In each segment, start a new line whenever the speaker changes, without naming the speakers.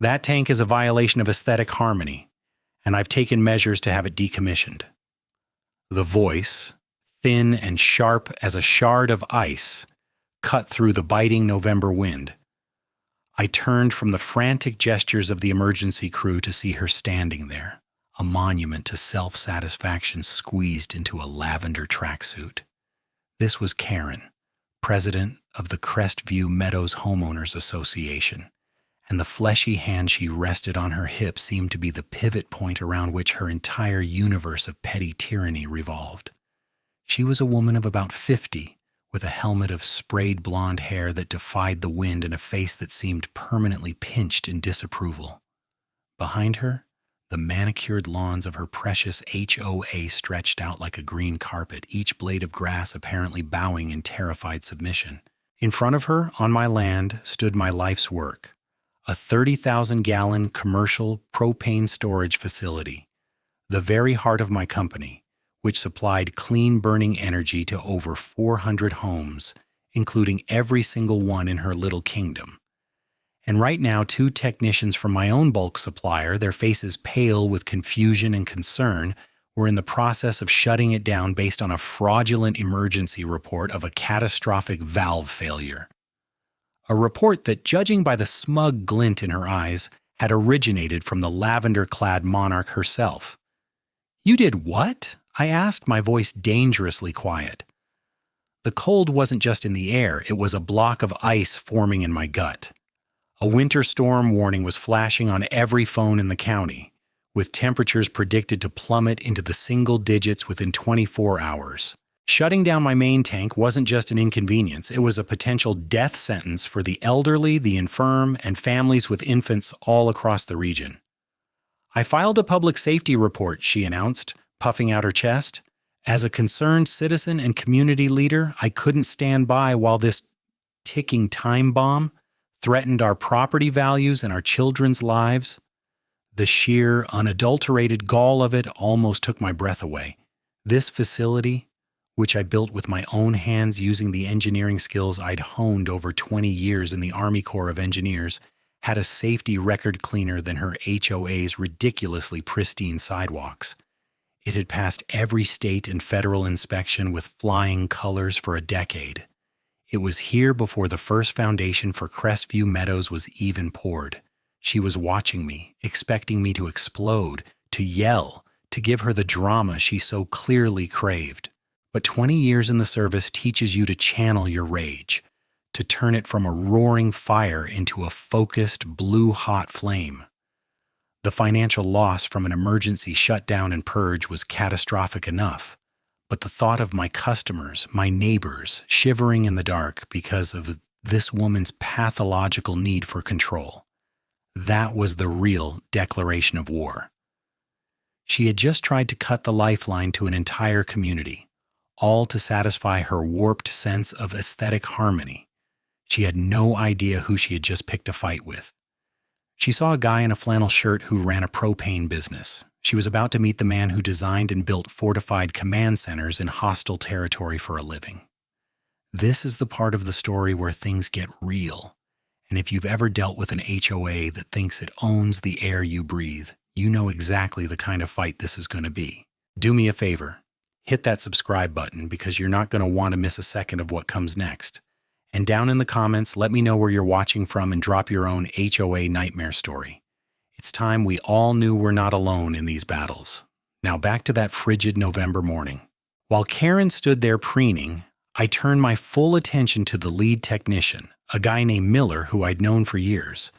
That tank is a violation of aesthetic harmony, and I've taken measures to have it decommissioned. The voice, thin and sharp as a shard of ice, cut through the biting November wind. I turned from the frantic gestures of the emergency crew to see her standing there, a monument to self-satisfaction squeezed into a lavender tracksuit. This was Karen, president of the Crestview Meadows Homeowners Association, and the fleshy hand she rested on her hip seemed to be the pivot point around which her entire universe of petty tyranny revolved. She was a woman of about 50, with a helmet of sprayed blonde hair that defied the wind and a face that seemed permanently pinched in disapproval. Behind her, the manicured lawns of her precious HOA stretched out like a green carpet, each blade of grass apparently bowing in terrified submission. In front of her, on my land, stood my life's work, a 30,000-gallon commercial propane storage facility, the very heart of my company, which supplied clean-burning energy to over 400 homes, including every single one in her little kingdom. And right now, 2 technicians from my own bulk supplier, their faces pale with confusion and concern, were in the process of shutting it down based on a fraudulent emergency report of a catastrophic valve failure. A report that, judging by the smug glint in her eyes, had originated from the lavender-clad monarch herself. "You did what?" I asked, my voice dangerously quiet. The cold wasn't just in the air, it was a block of ice forming in my gut. A winter storm warning was flashing on every phone in the county, with temperatures predicted to plummet into the single digits within 24 hours. Shutting down my main tank wasn't just an inconvenience, it was a potential death sentence for the elderly, the infirm, and families with infants all across the region. "I filed a public safety report," she announced, puffing out her chest. "As a concerned citizen and community leader, I couldn't stand by while this ticking time bomb threatened our property values and our children's lives." The sheer, unadulterated gall of it almost took my breath away. This facility, which I built with my own hands using the engineering skills I'd honed over 20 years in the Army Corps of Engineers, had a safety record cleaner than her HOA's ridiculously pristine sidewalks. It had passed every state and federal inspection with flying colors for a decade. It was here before the first foundation for Crestview Meadows was even poured. She was watching me, expecting me to explode, to yell, to give her the drama she so clearly craved. But 20 years in the service teaches you to channel your rage, to turn it from a roaring fire into a focused, blue-hot flame. The financial loss from an emergency shutdown and purge was catastrophic enough, but the thought of my customers, my neighbors, shivering in the dark because of this woman's pathological need for control, that was the real declaration of war. She had just tried to cut the lifeline to an entire community, all to satisfy her warped sense of aesthetic harmony. She had no idea who she had just picked a fight with. She saw a guy in a flannel shirt who ran a propane business. She was about to meet the man who designed and built fortified command centers in hostile territory for a living. This is the part of the story where things get real. And if you've ever dealt with an HOA that thinks it owns the air you breathe, you know exactly the kind of fight this is going to be. Do me a favor. Hit that subscribe button because you're not going to want to miss a second of what comes next. And down in the comments, let me know where you're watching from and drop your own HOA nightmare story. It's time we all knew we're not alone in these battles. Now back to that frigid November morning. While Karen stood there preening, I turned my full attention to the lead technician, a guy named Miller who I'd known for years.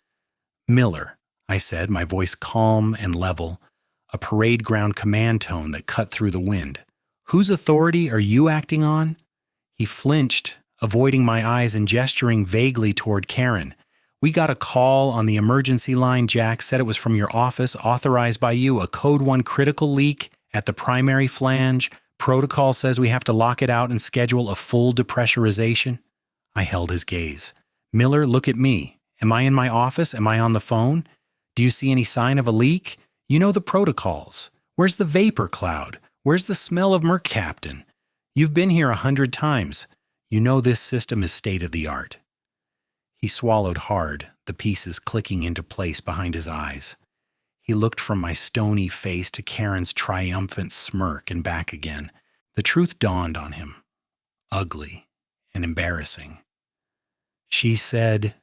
"Miller," I said, my voice calm and level, a parade ground command tone that cut through the wind. "Whose authority are you acting on?" He flinched, avoiding my eyes and gesturing vaguely toward Karen. "We got a call on the emergency line, Jack. Said it was from your office, authorized by you. A Code 1 critical leak at the primary flange. Protocol says we have to lock it out and schedule a full depressurization." I held his gaze. "Miller, look at me. Am I in my office? Am I on the phone? Do you see any sign of a leak? You know the protocols. Where's the vapor cloud? Where's the smell of mercaptan? You've been here 100 times. You know this system is state-of-the-art." He swallowed hard, the pieces clicking into place behind his eyes. He looked from my stony face to Karen's triumphant smirk and back again. The truth dawned on him, ugly and embarrassing. She said,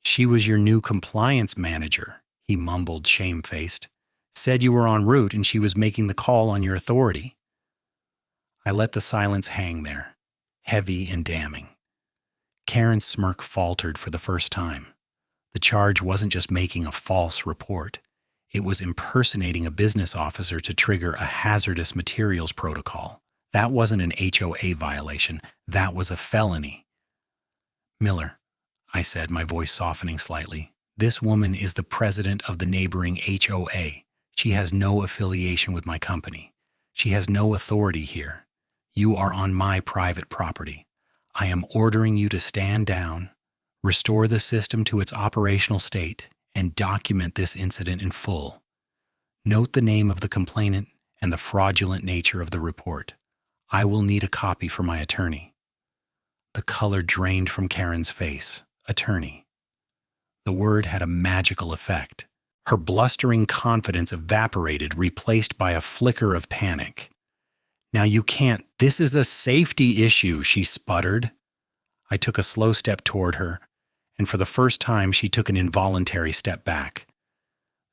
"She was your new compliance manager," he mumbled, shamefaced. "Said you were en route and she was making the call on your authority." I let the silence hang there, heavy and damning. Karen's smirk faltered for the first time. The charge wasn't just making a false report. It was impersonating a business officer to trigger a hazardous materials protocol. That wasn't an HOA violation. That was a felony. "Miller," I said, my voice softening slightly, "this woman is the president of the neighboring HOA. She has no affiliation with my company. She has no authority here. You are on my private property. I am ordering you to stand down, restore the system to its operational state, and document this incident in full. Note the name of the complainant and the fraudulent nature of the report. I will need a copy for my attorney." The color drained from Karen's face. Attorney. The word had a magical effect. Her blustering confidence evaporated, replaced by a flicker of panic. "Now you can't. This is a safety issue," she sputtered. I took a slow step toward her, and for the first time she took an involuntary step back.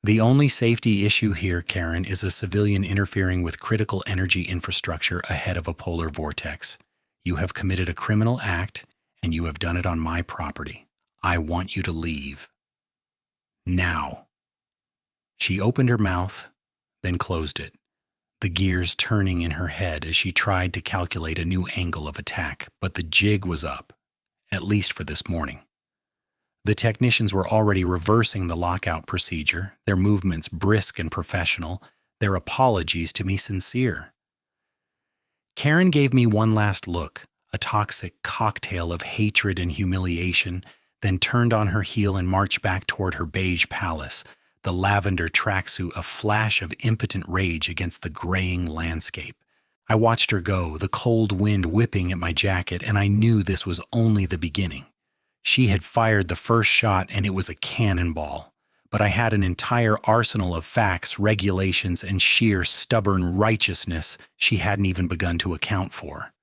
"The only safety issue here, Karen, is a civilian interfering with critical energy infrastructure ahead of a polar vortex. You have committed a criminal act, and you have done it on my property. I want you to leave. Now." She opened her mouth, then closed it, the gears turning in her head as she tried to calculate a new angle of attack, but the jig was up, at least for this morning. The technicians were already reversing the lockout procedure, their movements brisk and professional, their apologies to me sincere. Karen gave me one last look, a toxic cocktail of hatred and humiliation, then turned on her heel and marched back toward her beige palace, the lavender tracksuit a flash of impotent rage against the graying landscape. I watched her go, the cold wind whipping at my jacket, and I knew this was only the beginning. She had fired the first shot, and it was a cannonball. But I had an entire arsenal of facts, regulations, and sheer stubborn righteousness she hadn't even begun to account for.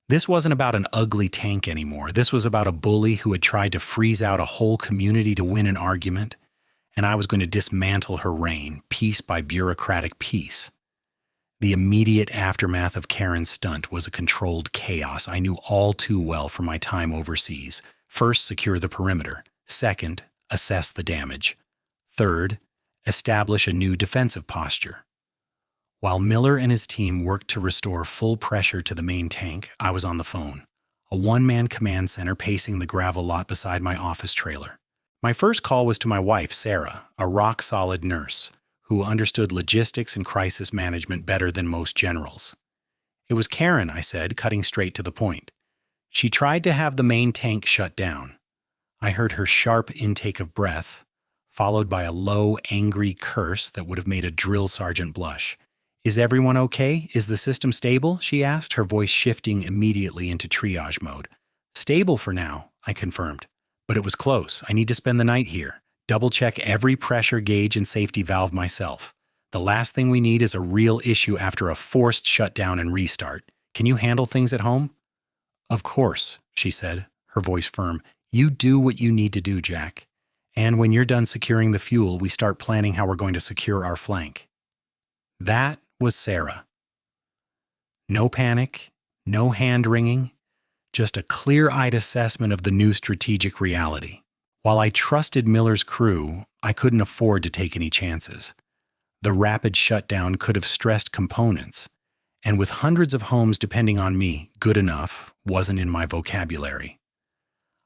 This wasn't about an ugly tank anymore. This was about a bully who had tried to freeze out a whole community to win an argument, and I was going to dismantle her reign, piece by bureaucratic piece. The immediate aftermath of Karen's stunt was a controlled chaos I knew all too well from my time overseas. First, secure the perimeter. Second, assess the damage. Third, establish a new defensive posture. While Miller and his team worked to restore full pressure to the main tank, I was on the phone, a one-man command center pacing the gravel lot beside my office trailer. My first call was to my wife, Sarah, a rock-solid nurse, who understood logistics and crisis management better than most generals. "It was Karen," I said, cutting straight to the point. "She tried to have the main tank shut down." I heard her sharp intake of breath, followed by a low, angry curse that would have made a drill sergeant blush. "Is everyone okay? Is the system stable?" she asked, her voice shifting immediately into triage mode. "Stable for now," I confirmed. "But it was close. I need to spend the night here. Double-check every pressure gauge and safety valve myself. The last thing we need is a real issue after a forced shutdown and restart. Can you handle things at home?" "Of course," she said, her voice firm. "You do what you need to do, Jack. And when you're done securing the fuel, we start planning how we're going to secure our flank." That was Sarah. No panic, no hand-wringing, just a clear-eyed assessment of the new strategic reality. While I trusted Miller's crew, I couldn't afford to take any chances. The rapid shutdown could have stressed components, and with hundreds of homes depending on me, good enough wasn't in my vocabulary.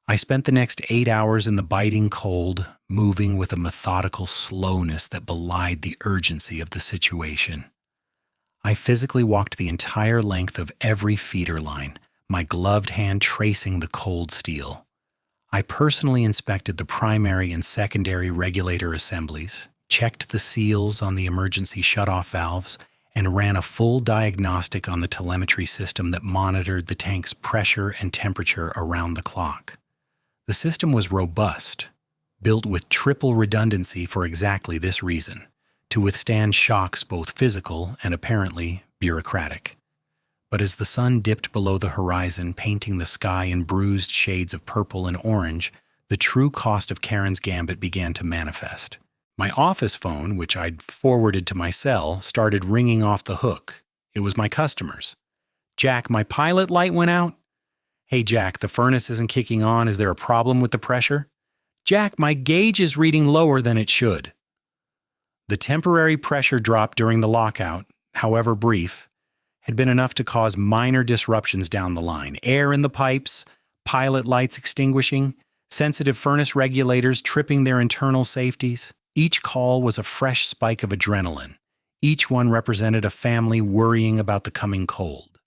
I spent the next 8 hours in the biting cold, moving with a methodical slowness that belied the urgency of the situation. I physically walked the entire length of every feeder line, my gloved hand tracing the cold steel. I personally inspected the primary and secondary regulator assemblies, checked the seals on the emergency shutoff valves, and ran a full diagnostic on the telemetry system that monitored the tank's pressure and temperature around the clock. The system was robust, built with triple redundancy for exactly this reason, to withstand shocks both physical and apparently bureaucratic. But as the sun dipped below the horizon, painting the sky in bruised shades of purple and orange, the true cost of Karen's gambit began to manifest. My office phone, which I'd forwarded to my cell, started ringing off the hook. It was my customers. "Jack, my pilot light went out." "Hey, Jack, the furnace isn't kicking on. Is there a problem with the pressure?" "Jack, my gauge is reading lower than it should." The temporary pressure drop during the lockout, however brief, had been enough to cause minor disruptions down the line. Air in the pipes, pilot lights extinguishing, sensitive furnace regulators tripping their internal safeties. Each call was a fresh spike of adrenaline. Each one represented a family worrying about the coming cold.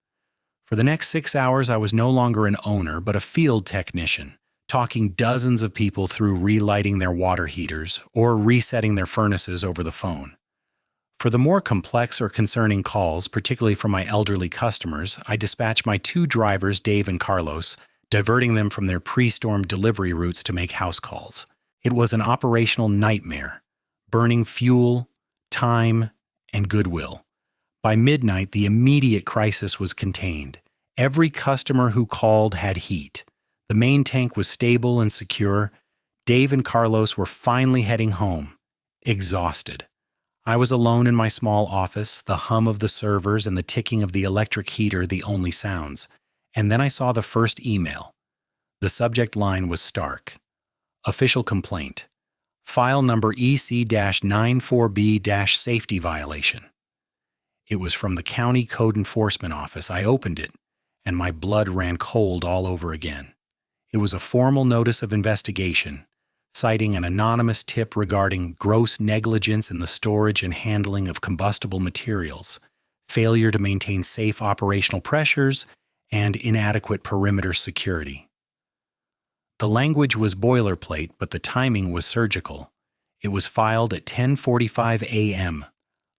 For the next 6 hours, I was no longer an owner, but a field technician, talking dozens of people through relighting their water heaters or resetting their furnaces over the phone. For the more complex or concerning calls, particularly from my elderly customers, I dispatched my 2 drivers, Dave and Carlos, diverting them from their pre-storm delivery routes to make house calls. It was an operational nightmare, burning fuel, time, and goodwill. By midnight, the immediate crisis was contained. Every customer who called had heat. The main tank was stable and secure. Dave and Carlos were finally heading home, exhausted. I was alone in my small office, the hum of the servers and the ticking of the electric heater the only sounds. And then I saw the first email. The subject line was stark. Official complaint. File number EC-94B-safety violation. It was from the County Code Enforcement Office. I opened it, and my blood ran cold all over again. It was a formal notice of investigation, citing an anonymous tip regarding gross negligence in the storage and handling of combustible materials, failure to maintain safe operational pressures, and inadequate perimeter security. The language was boilerplate, but the timing was surgical. It was filed at 10:45 a.m.,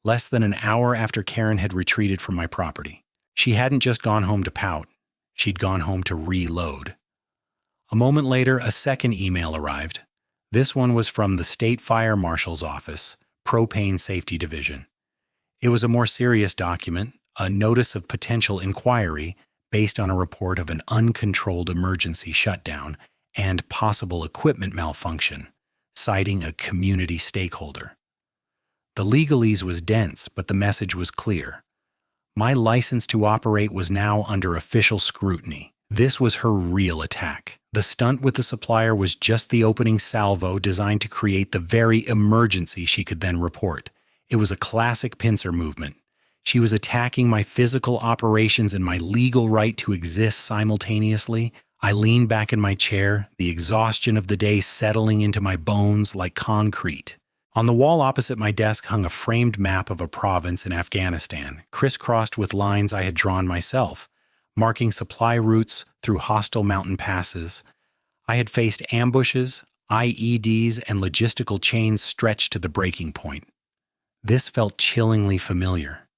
less than an hour after Karen had retreated from my property. She hadn't just gone home to pout. She'd gone home to reload. A moment later, a second email arrived. This one was from the State Fire Marshal's Office, Propane Safety Division. It was a more serious document, a notice of potential inquiry based on a report of an uncontrolled emergency shutdown and possible equipment malfunction, citing a community stakeholder. The legalese was dense, but the message was clear. My license to operate was now under official scrutiny. This was her real attack. The stunt with the supplier was just the opening salvo designed to create the very emergency she could then report. It was a classic pincer movement. She was attacking my physical operations and my legal right to exist simultaneously. I leaned back in my chair, the exhaustion of the day settling into my bones like concrete. On the wall opposite my desk hung a framed map of a province in Afghanistan, crisscrossed with lines I had drawn myself, marking supply routes through hostile mountain passes. I had faced ambushes, IEDs, and logistical chains stretched to the breaking point. This felt chillingly familiar.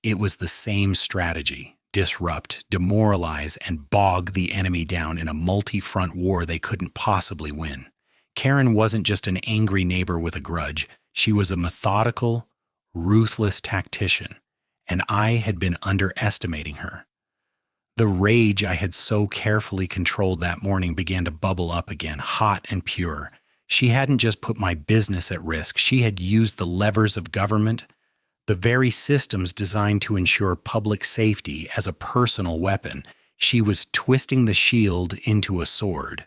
It was the same strategy: disrupt, demoralize, and bog the enemy down in a multi-front war they couldn't possibly win. Karen wasn't just an angry neighbor with a grudge. She was a methodical, ruthless tactician, and I had been underestimating her. The rage I had so carefully controlled that morning began to bubble up again, hot and pure. She hadn't just put my business at risk. She had used the levers of government, the very systems designed to ensure public safety, as a personal weapon. She was twisting the shield into a sword.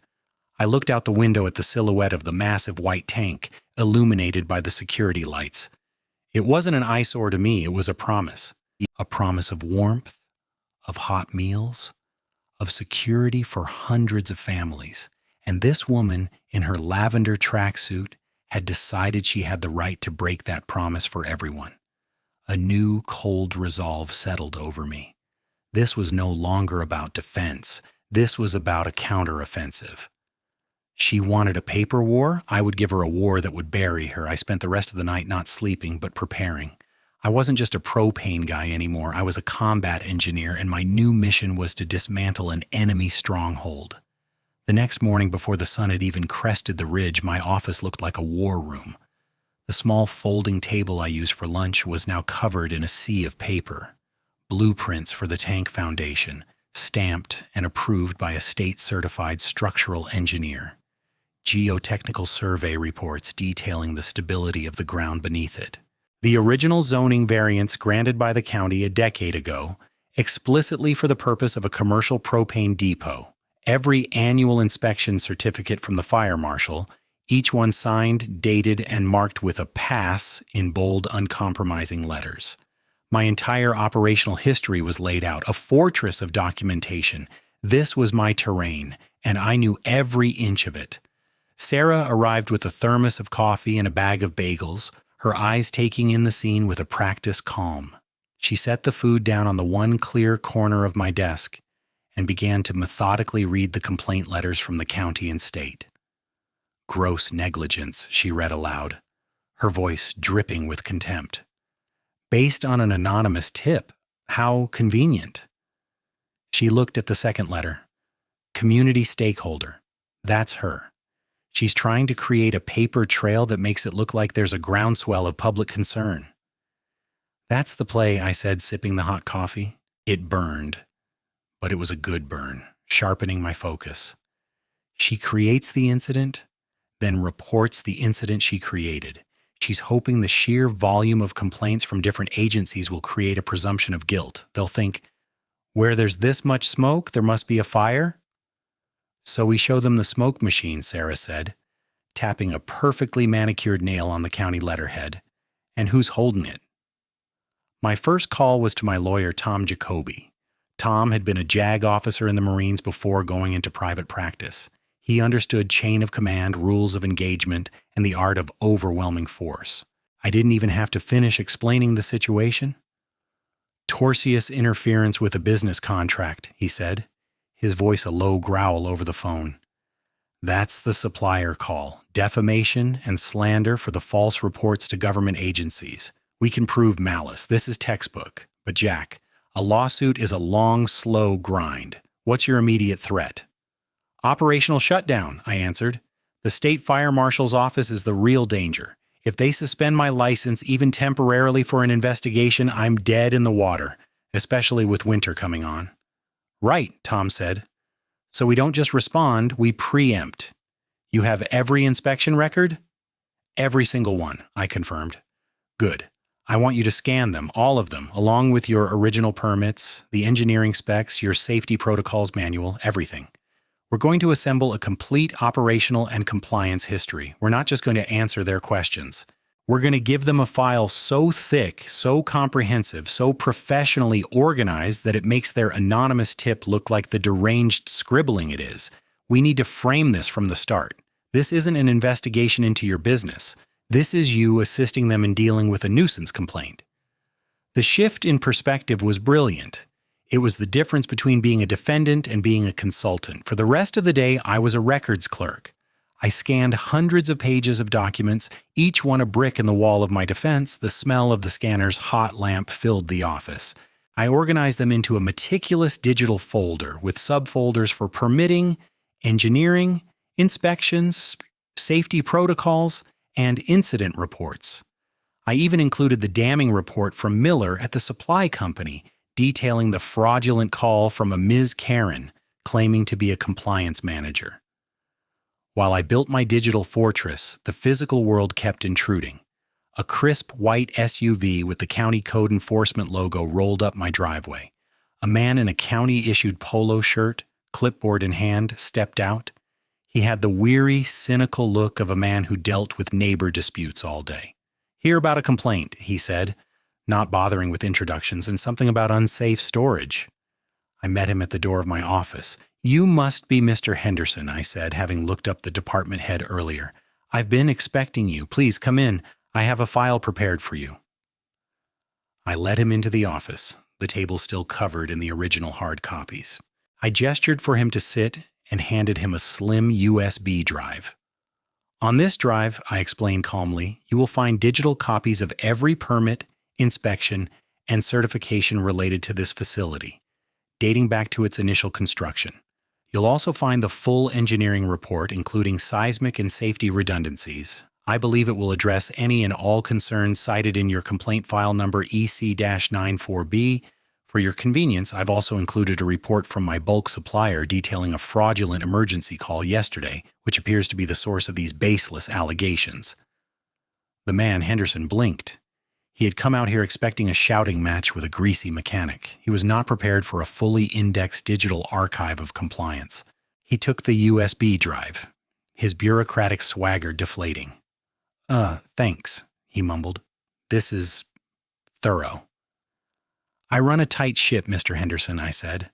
I looked out the window at the silhouette of the massive white tank, illuminated by the security lights. It wasn't an eyesore to me, it was a promise. A promise of warmth, of hot meals, of security for hundreds of families. And this woman, in her lavender tracksuit, had decided she had the right to break that promise for everyone. A new, cold resolve settled over me. This was no longer about defense. This was about a counteroffensive. She wanted a paper war. I would give her a war that would bury her. I spent the rest of the night not sleeping, but preparing. I wasn't just a propane guy anymore. I was a combat engineer, and my new mission was to dismantle an enemy stronghold. The next morning, before the sun had even crested the ridge, my office looked like a war room. The small folding table I used for lunch was now covered in a sea of paper. Blueprints for the tank foundation, stamped and approved by a state-certified structural engineer. Geotechnical survey reports detailing the stability of the ground beneath it. The original zoning variance granted by the county a decade ago, explicitly for the purpose of a commercial propane depot. Every annual inspection certificate from the fire marshal, each one signed, dated, and marked with a pass in bold, uncompromising letters. My entire operational history was laid out, a fortress of documentation. This was my terrain, and I knew every inch of it. Sarah arrived with a thermos of coffee and a bag of bagels, her eyes taking in the scene with a practiced calm. She set the food down on the one clear corner of my desk and began to methodically read the complaint letters from the county and state. "Gross negligence," she read aloud, her voice dripping with contempt. "Based on an anonymous tip. How convenient." She looked at the second letter. "Community stakeholder." That's her. She's trying to create a paper trail that makes it look like there's a groundswell of public concern. "That's the play," I said, sipping the hot coffee. It burned, but it was a good burn, sharpening my focus. She creates the incident, then reports the incident she created. She's hoping the sheer volume of complaints from different agencies will create a presumption of guilt. They'll think, where there's this much smoke, there must be a fire? "So we show them the smoke machine," Sarah said, tapping a perfectly manicured nail on the county letterhead. "And who's holding it?" My first call was to my lawyer, Tom Jacoby. Tom had been a JAG officer in the Marines before going into private practice. He understood chain of command, rules of engagement, and the art of overwhelming force. I didn't even have to finish explaining the situation. "Tortious interference with a business contract," he said, his voice a low growl over the phone. "That's the supplier call. Defamation and slander for the false reports to government agencies. We can prove malice. This is textbook. But Jack, a lawsuit is a long, slow grind. What's your immediate threat?" "Operational shutdown," I answered. "The state fire marshal's office is the real danger. If they suspend my license even temporarily for an investigation, I'm dead in the water, especially with winter coming on." "Right," Tom said. "So we don't just respond, we preempt. You have every inspection record?" "Every single one," I confirmed. "Good. I want you to scan them, all of them, along with your original permits, the engineering specs, your safety protocols manual, everything. We're going to assemble a complete operational and compliance history. We're not just going to answer their questions. We're going to give them a file so thick, so comprehensive, so professionally organized that it makes their anonymous tip look like the deranged scribbling it is. We need to frame this from the start. This isn't an investigation into your business. This is you assisting them in dealing with a nuisance complaint." The shift in perspective was brilliant. It was the difference between being a defendant and being a consultant. For the rest of the day, I was a records clerk. I scanned hundreds of pages of documents, each one a brick in the wall of my defense. The smell of the scanner's hot lamp filled the office. I organized them into a meticulous digital folder with subfolders for permitting, engineering, inspections, safety protocols, and incident reports. I even included the damming report from Miller at the supply company, detailing the fraudulent call from a Ms. Karen claiming to be a compliance manager. While I built my digital fortress, the physical world kept intruding. A crisp white SUV with the county code enforcement logo rolled up my driveway. A man in a county-issued polo shirt, clipboard in hand, stepped out. He had the weary, cynical look of a man who dealt with neighbor disputes all day. "Hear about a complaint," he said, not bothering with introductions, and something about unsafe storage. I met him at the door of my office. "You must be Mr. Henderson," I said, having looked up the department head earlier. "I've been expecting you. Please come in. I have a file prepared for you." I led him into the office, the table still covered in the original hard copies. I gestured for him to sit and handed him a slim USB drive. "On this drive," I explained calmly, "you will find digital copies of every permit, inspection, and certification related to this facility, dating back to its initial construction. You'll also find the full engineering report, including seismic and safety redundancies. I believe it will address any and all concerns cited in your complaint file number EC-94B. For your convenience, I've also included a report from my bulk supplier detailing a fraudulent emergency call yesterday, which appears to be the source of these baseless allegations. The man, Henderson, blinked. He had come out here expecting a shouting match with a greasy mechanic. He was not prepared for a fully indexed digital archive of compliance. He took the USB drive, his bureaucratic swagger deflating. Thanks, he mumbled. This is thorough. I run a tight ship, Mr. Henderson, I said.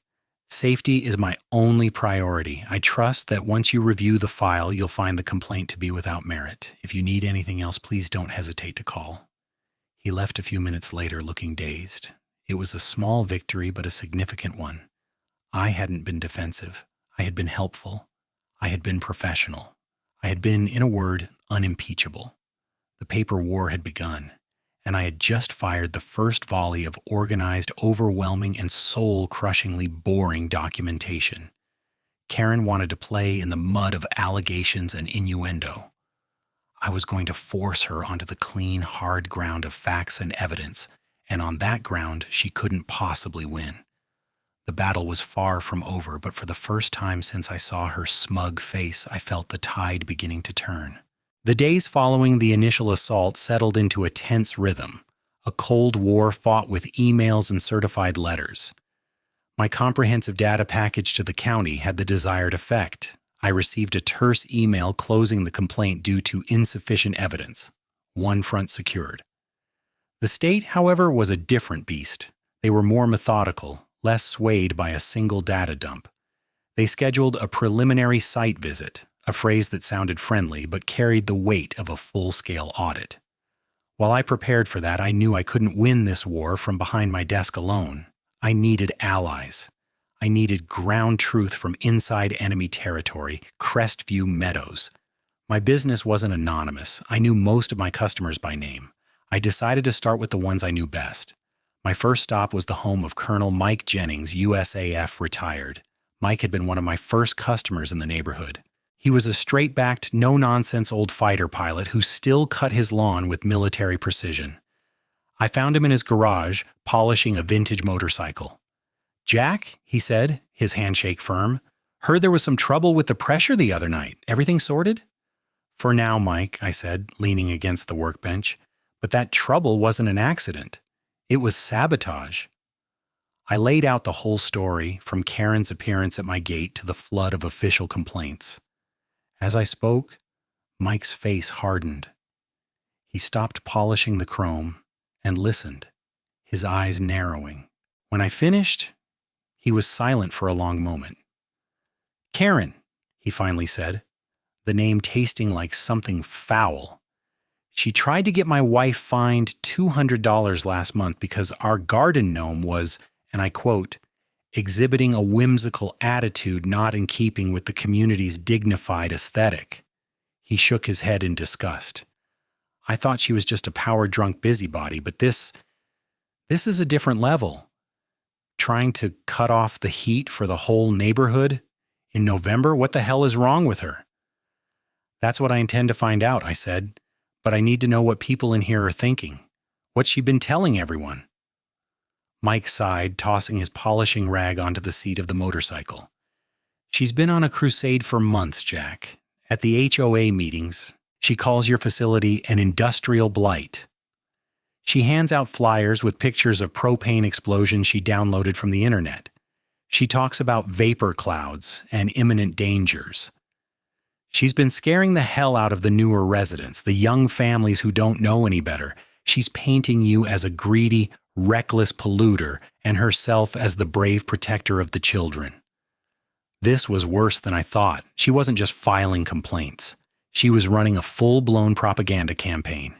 Safety is my only priority. I trust that once you review the file, you'll find the complaint to be without merit. If you need anything else, please don't hesitate to call. He left a few minutes later looking dazed. It was a small victory, but a significant one. I hadn't been defensive. I had been helpful. I had been professional. I had been, in a word, unimpeachable. The paper war had begun, and I had just fired the first volley of organized, overwhelming, and soul-crushingly boring documentation. Karen wanted to play in the mud of allegations and innuendo. I was going to force her onto the clean, hard ground of facts and evidence, and on that ground she couldn't possibly win. The battle was far from over, but for the first time since I saw her smug face, I felt the tide beginning to turn. The days following the initial assault settled into a tense rhythm, a cold war fought with emails and certified letters. My comprehensive data package to the county had the desired effect. I received a terse email closing the complaint due to insufficient evidence. One front secured. The state, however, was a different beast. They were more methodical, less swayed by a single data dump. They scheduled a preliminary site visit, a phrase that sounded friendly but carried the weight of a full-scale audit. While I prepared for that, I knew I couldn't win this war from behind my desk alone. I needed allies. I needed ground truth from inside enemy territory, Crestview Meadows. My business wasn't anonymous. I knew most of my customers by name. I decided to start with the ones I knew best. My first stop was the home of Colonel Mike Jennings, USAF, retired. Mike had been one of my first customers in the neighborhood. He was a straight-backed, no-nonsense old fighter pilot who still cut his lawn with military precision. I found him in his garage, polishing a vintage motorcycle. "Jack," he said, his handshake firm, "heard there was some trouble with the pressure the other night. Everything sorted?" "For now, Mike," I said, leaning against the workbench. "But that trouble wasn't an accident. It was sabotage." I laid out the whole story, from Karen's appearance at my gate to the flood of official complaints. As I spoke, Mike's face hardened. He stopped polishing the chrome and listened, his eyes narrowing. When I finished, he was silent for a long moment. "Karen," he finally said, the name tasting like something foul. "She tried to get my wife fined $200 last month because our garden gnome was, and I quote, exhibiting a whimsical attitude not in keeping with the community's dignified aesthetic." He shook his head in disgust. "I thought she was just a power-drunk busybody, but this is a different level. Trying to cut off the heat for the whole neighborhood? In November? What the hell is wrong with her?" "That's what I intend to find out," I said. "But I need to know what people in here are thinking. What's she been telling everyone?" Mike sighed, tossing his polishing rag onto the seat of the motorcycle. "She's been on a crusade for months, Jack. At the HOA meetings, she calls your facility an industrial blight. She hands out flyers with pictures of propane explosions she downloaded from the internet. She talks about vapor clouds and imminent dangers. She's been scaring the hell out of the newer residents, the young families who don't know any better. She's painting you as a greedy, reckless polluter and herself as the brave protector of the children." This was worse than I thought. She wasn't just filing complaints. She was running a full-blown propaganda campaign.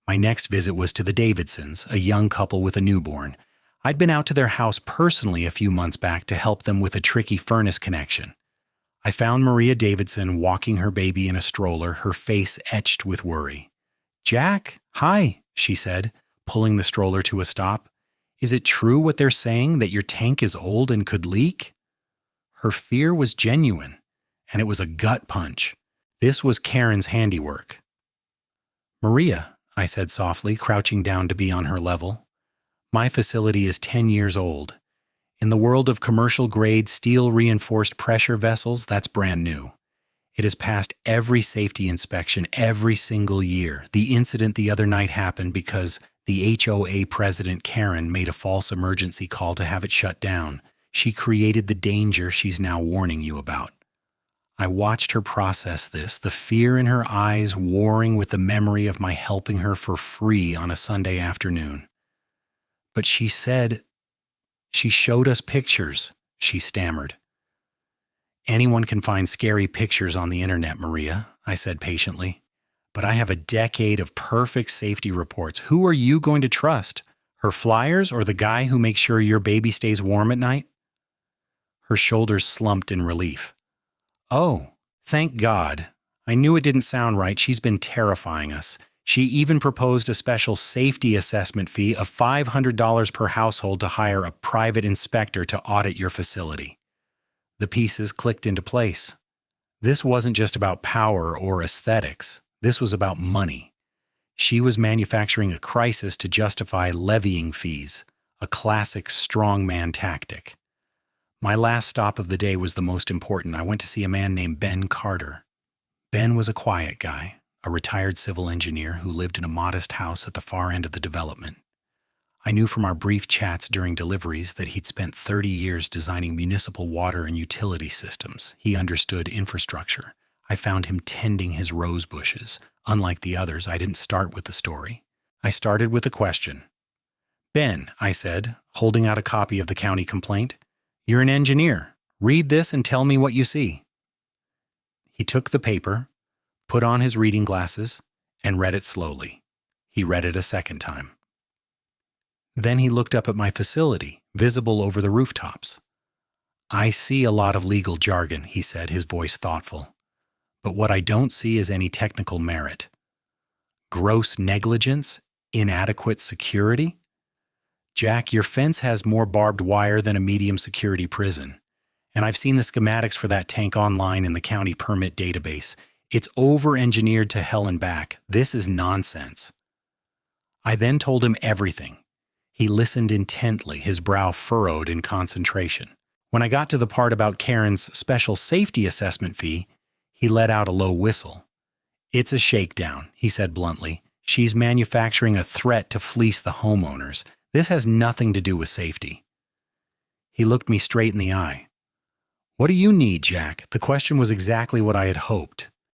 My next visit was to the Davidsons, a young couple with a newborn. I'd been out to their house personally a few months back to help them with a tricky furnace connection. I found Maria Davidson walking her baby in a stroller, her face etched with worry. "Jack, hi," she said, pulling the stroller to a stop. "Is it true what they're saying, that your tank is old and could leak?" Her fear was genuine, and it was a gut punch. This was Karen's handiwork. "Maria," I said softly, crouching down to be on her level, "my facility is 10 years old. In the world of commercial-grade steel-reinforced pressure vessels, that's brand new. It has passed every safety inspection every single year. The incident the other night happened because the HOA president, Karen, made a false emergency call to have it shut down. She created the danger she's now warning you about." I watched her process this, the fear in her eyes warring with the memory of my helping her for free on a Sunday afternoon. "But she showed us pictures," she stammered. "Anyone can find scary pictures on the internet, Maria," I said patiently. "But I have a decade of perfect safety reports. Who are you going to trust? Her flyers or the guy who makes sure your baby stays warm at night?" Her shoulders slumped in relief. "Oh, thank God. I knew it didn't sound right. She's been terrifying us. She even proposed a special safety assessment fee of $500 per household to hire a private inspector to audit your facility." The pieces clicked into place. This wasn't just about power or aesthetics. This was about money. She was manufacturing a crisis to justify levying fees, a classic strongman tactic. My last stop of the day was the most important. I went to see a man named Ben Carter. Ben was a quiet guy, a retired civil engineer who lived in a modest house at the far end of the development. I knew from our brief chats during deliveries that he'd spent 30 years designing municipal water and utility systems. He understood infrastructure. I found him tending his rose bushes. Unlike the others, I didn't start with the story. I started with a question. "Ben," I said, holding out a copy of the county complaint, "you're an engineer. Read this and tell me what you see." He took the paper, put on his reading glasses, and read it slowly. He read it a second time. Then he looked up at my facility, visible over the rooftops. "I see a lot of legal jargon," he said, his voice thoughtful. "But what I don't see is any technical merit. Gross negligence? Inadequate security? Jack, your fence has more barbed wire than a medium security prison. And I've seen the schematics for that tank online in the county permit database. It's over-engineered to hell and back. This is nonsense." I then told him everything. He listened intently, his brow furrowed in concentration. When I got to the part about Karen's special safety assessment fee, he let out a low whistle. "It's a shakedown," he said bluntly. "She's manufacturing a threat to fleece the homeowners. This has nothing to do with safety." He looked me straight in the eye. "What do you need, Jack?" The question was exactly what I had hoped.